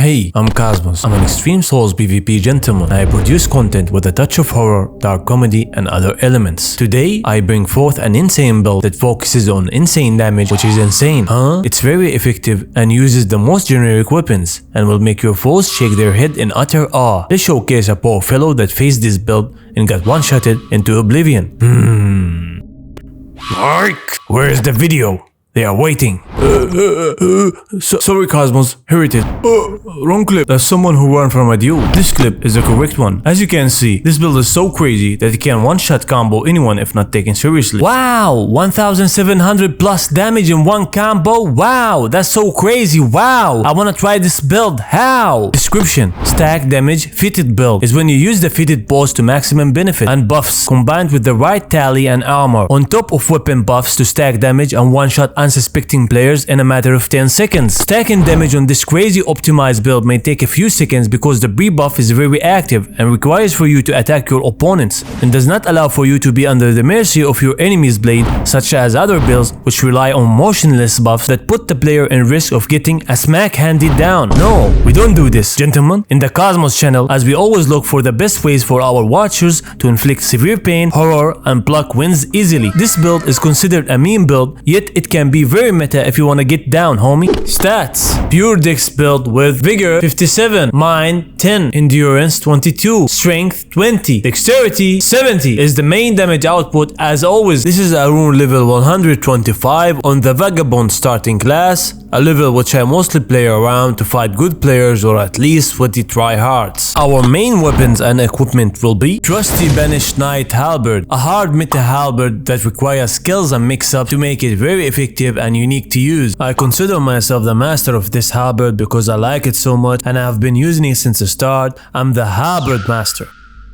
Hey, I'm Kosmos. I'm an extreme Souls PvP gentleman. I produce content with a touch of horror, dark comedy, and other elements. Today, I bring forth an insane build that focuses on insane damage, which is insane. It's very effective and uses the most generic weapons, and will make your foes shake their head in utter awe. Let's showcase a poor fellow that faced this build and got one-shotted into oblivion. Mike, where's the video? They are waiting. Sorry Kosmos, here it is. Wrong clip. That's someone who ran from a duel. This clip is the correct one. As you can see, this build is so crazy that it can one-shot combo anyone if not taken seriously. Wow, 1700 plus damage in one combo. Wow, that's so crazy. Wow, I wanna try this build. How? Description: stack damage Fetid build is when you use the Fetid boss to maximum benefit and buffs combined with the right tally and armor on top of weapon buffs to stack damage and one-shot unsuspecting players in a matter of 10 seconds. Stacking damage on this crazy optimized build may take a few seconds because the pre-buff is very active and requires for you to attack your opponents and does not allow for you to be under the mercy of your enemy's blade, such as other builds which rely on motionless buffs that put the player in risk of getting a smack handed down. No, we don't do this, gentlemen. In the Kosmos channel, as we always look for the best ways for our watchers to inflict severe pain, horror, and pluck wins easily. This build is considered a meme build, yet it can be very meta if you wanna get down, homie. Stats: pure dex build with vigor 57, mind 10, endurance 22, strength 20, dexterity 70 is the main damage output. As always, this is a rune level 125 on the vagabond starting class, a level which I mostly play around to fight good players or at least sweaty tryhards. Our main weapons and equipment will be trusty banished knight halberd, a hard meta halberd that requires skills and mix-up to make it very effective and unique to use. I consider myself the master of this halberd because I like it so much and I have been using it since the start. I'm the halberd master.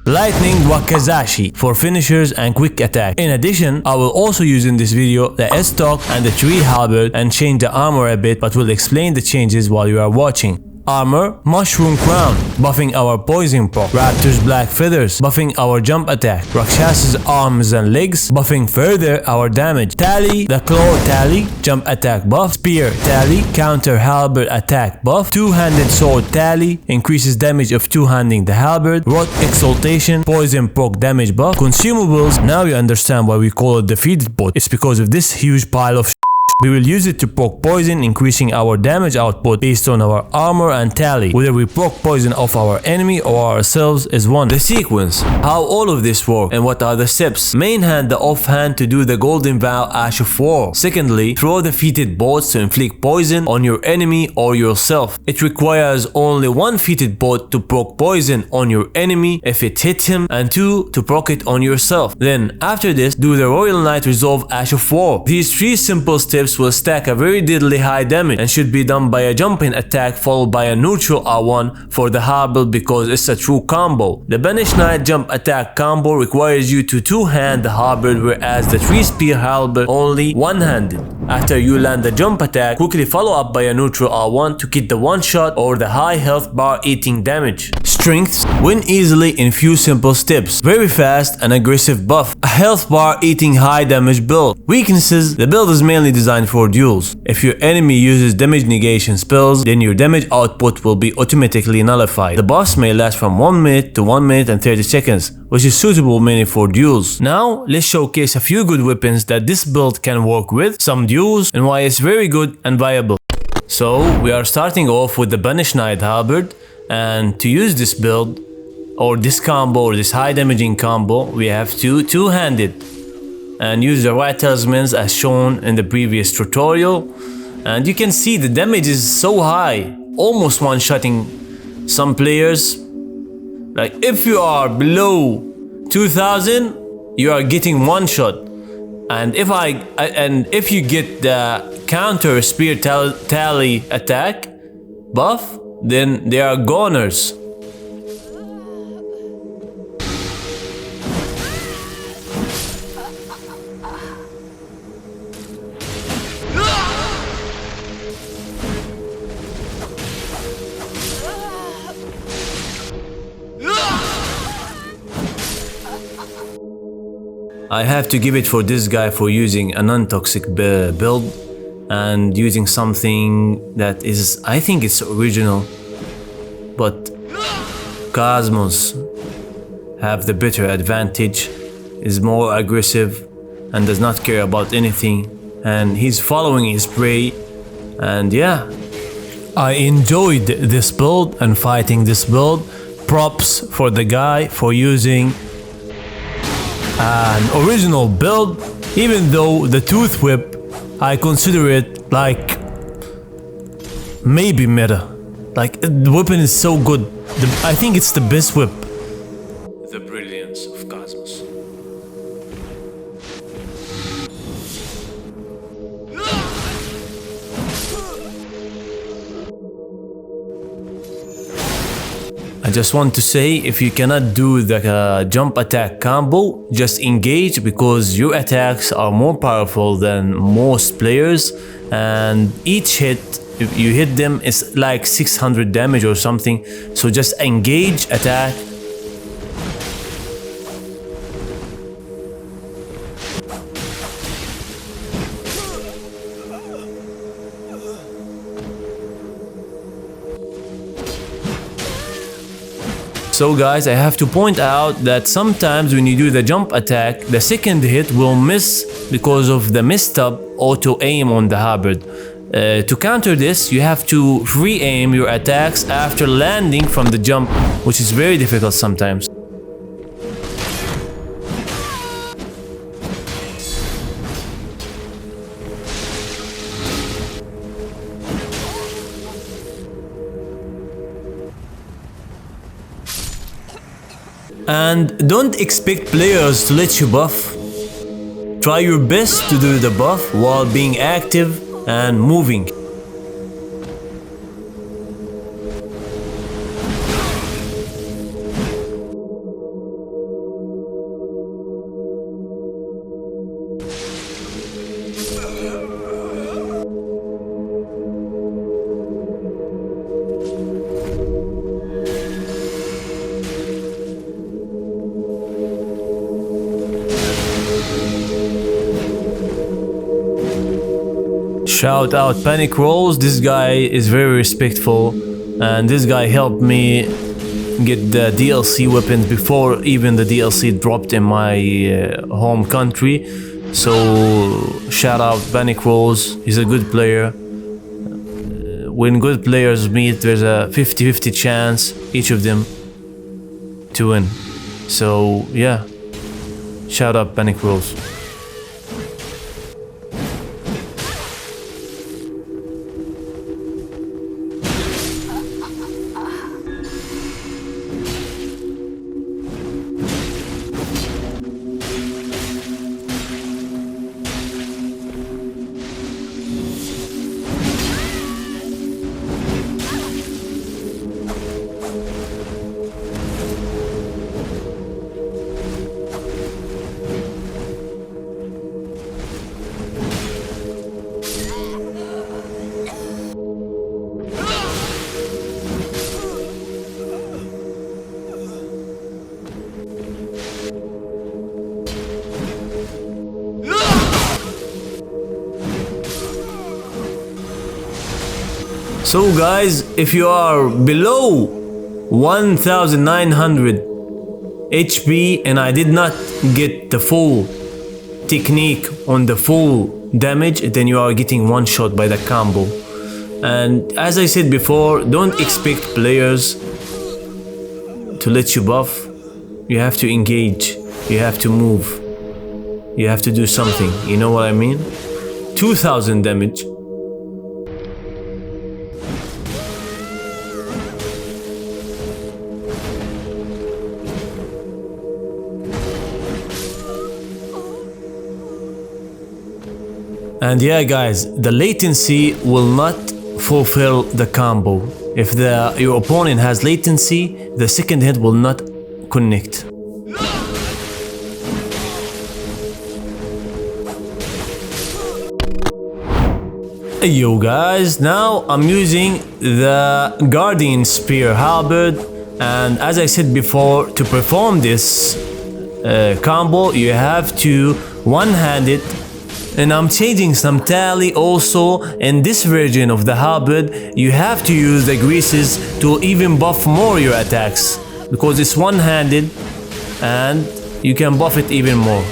Lightning Wakizashi for finishers and quick attack. In addition, I will also use in this video the Estoc and the tree halberd and change the armor a bit, but will explain the changes while you are watching. Armor: mushroom crown, buffing our poison proc. Raptor's black feathers, buffing our jump attack. Rakshas's arms and legs, buffing further our damage. Tali, the claw tali, jump attack buff. Spear tali, counter halberd attack buff. Two-handed sword tali, increases damage of two-handing the halberd. Rot exaltation, poison proc damage buff. Consumables: now you understand why we call it the Fetid bot. It's because of this huge pile of we will use it to proc poison, increasing our damage output based on our armor and tally. Whether we proc poison off our enemy or ourselves is one. The sequence: how all of this works and what are the steps. Main hand the off hand to do the golden vow ash of war. Secondly, throw the Fetid bots to inflict poison on your enemy or yourself. It requires only one Fetid bot to proc poison on your enemy if it hits him, and two to proc it on yourself. Then after this, do the royal knight resolve ash of war. These three simple steps will stack a very deadly high damage and should be done by a jumping attack followed by a neutral R1 for the halberd because it's a true combo. The banished knight jump attack combo requires you to two-hand the halberd, whereas the tree spear halberd only one-handed. After you land the jump attack, quickly follow up by a neutral R1 to get the one shot or the high health bar eating damage. Strengths: win easily in few simple steps. Very fast and aggressive buff. A health bar eating high damage build. Weaknesses: the build is mainly designed for duels. If your enemy uses damage negation spells, then your damage output will be automatically nullified. The buffs may last from 1 minute to 1 minute and 30 seconds, which is suitable mainly for duels. Now, let's showcase a few good weapons that this build can work with, some duels, and why it's very good and viable. So, we are starting off with the banished knight halberd, and to use this build, or this combo, or this high damaging combo, we have to two-handed and use the right talismans as shown in the previous tutorial, and you can see the damage is so high, almost one-shotting some players. Like if you are below 2000, you are getting one shot, and if you get the counter spear tally attack buff, then they are goners. I have to give it for this guy for using a non-toxic build and using something that is, I think it's original. but Kosmos have the better advantage, is more aggressive and does not care about anything, and he's following his prey. And yeah, I enjoyed this build and fighting this build. Props for the guy for using an original build, even though the tooth whip, I consider it like maybe meta. Like, the weapon is so good. I think it's the best whip. The brilliance of Kosmos. I just want to say, if you cannot do the jump attack combo, just engage, because your attacks are more powerful than most players, and each hit, if you hit them, is like 600 damage or something. So just engage, attack. So guys, I have to point out that sometimes when you do the jump attack, the second hit will miss because of the messed up auto aim on the Halberd. To counter this, you have to free aim your attacks after landing from the jump, which is very difficult sometimes. And don't expect players to let you buff. Try your best to do the buff while being active and moving. Shout out Panic Rolls, this guy is very respectful, and this guy helped me get the DLC weapons before even the DLC dropped in my home country. So shout out Panic Rolls, he's a good player. When good players meet, there's a 50-50 chance, each of them, to win. So yeah, shout out Panic Rolls. So guys, if you are below 1900 HP and I did not get the full technique on the full damage, then you are getting one shot by the combo. And as I said before, don't expect players to let you buff. You have to engage, you have to move, you have to do something, you know what I mean? 2000 damage. And yeah guys, the latency will not fulfill the combo. If your opponent has latency, the second hit will not connect. Yo guys, now I'm using the Guardian Spear Halberd, and as I said before, to perform this combo you have to one-handed And I'm changing some Tali also. In this version of the Halberd, you have to use the greases to even buff more your attacks, because it's one-handed and you can buff it even more.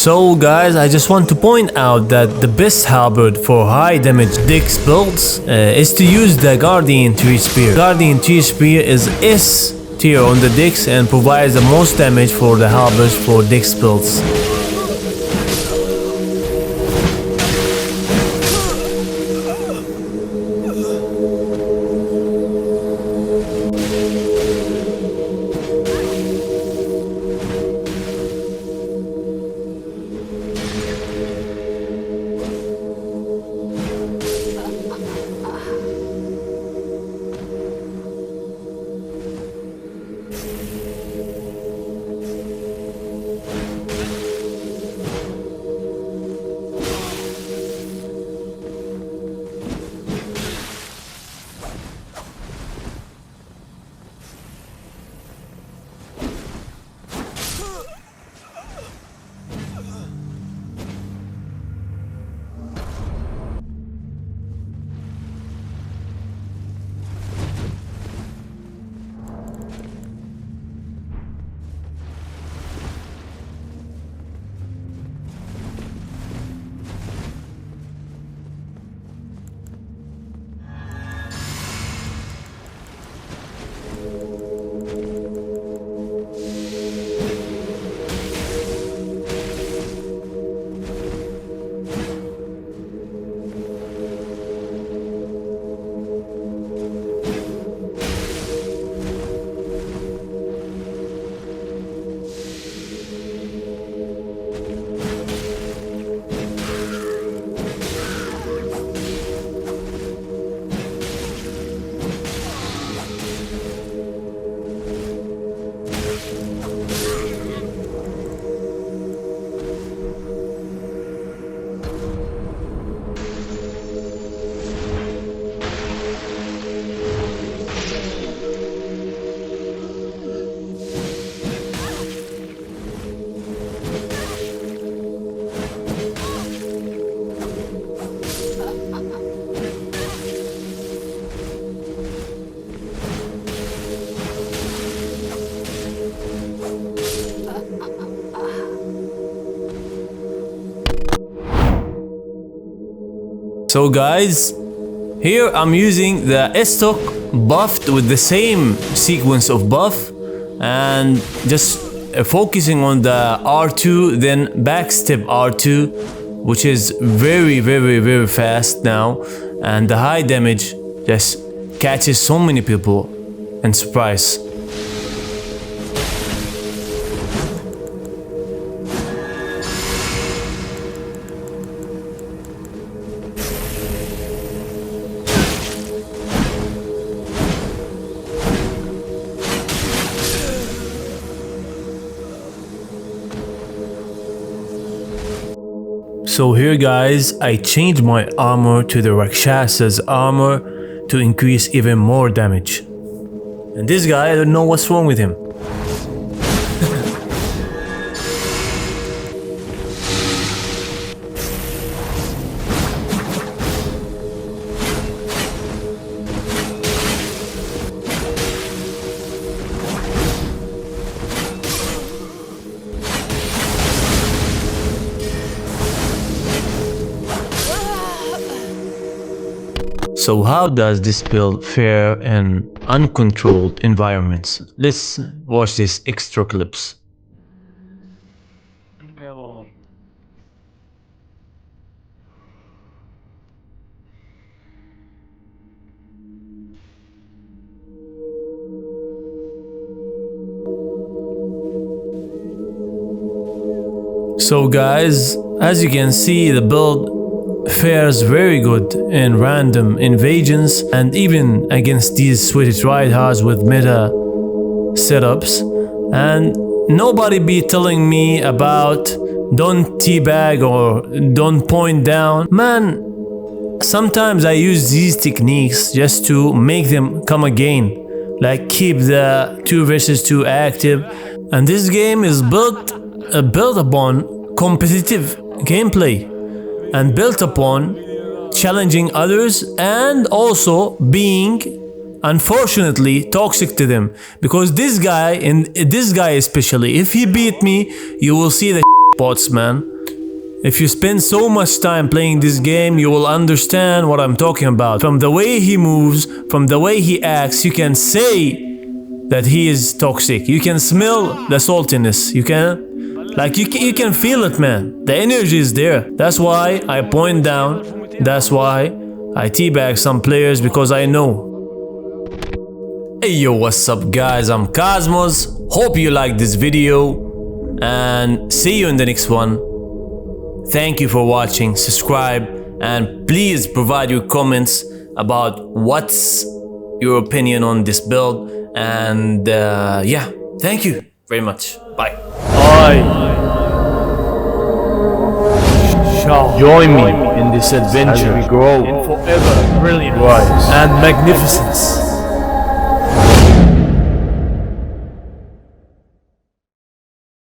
So guys, I just want to point out that the best halberd for high damage Dix builds is to use the Guardian Tree Spear. Guardian Tree Spear is S tier on the Dix and provides the most damage for the halberds for Dix builds. So guys, here I'm using the Estoc buffed with the same sequence of buff and just focusing on the R2, then backstep R2, which is very fast now, and the high damage just catches so many people and surprise. So here guys, I changed my armor to the Rakshasa's armor to increase even more damage. And this guy, I don't know what's wrong with him. So how does this build fare in uncontrolled environments? Let's watch these extra clips. So guys, as you can see, the build fares very good in random invasions and even against these sweaty tryhards with meta setups. And nobody be telling me about don't teabag or don't point down. Man, sometimes I use these techniques just to make them come again, like keep the 2 versus 2 active. And this game is built upon competitive gameplay and built upon challenging others and also being unfortunately toxic to them, because this guy especially, if he beat me, you will see the bots, man. If you spend so much time playing this game, you will understand what I'm talking about. From the way he moves, from the way he acts, you can say that he is toxic. You can smell the saltiness. You can feel it, man. The energy is there. That's why I point down. That's why I teabag some players, because I know. Hey yo, what's up guys? I'm Kosmos. Hope you liked this video and see you in the next one. Thank you for watching. Subscribe and please provide your comments about what's your opinion on this build. And yeah, thank you very much. Bye. Join me in this adventure as we grow in forever brilliance and magnificence.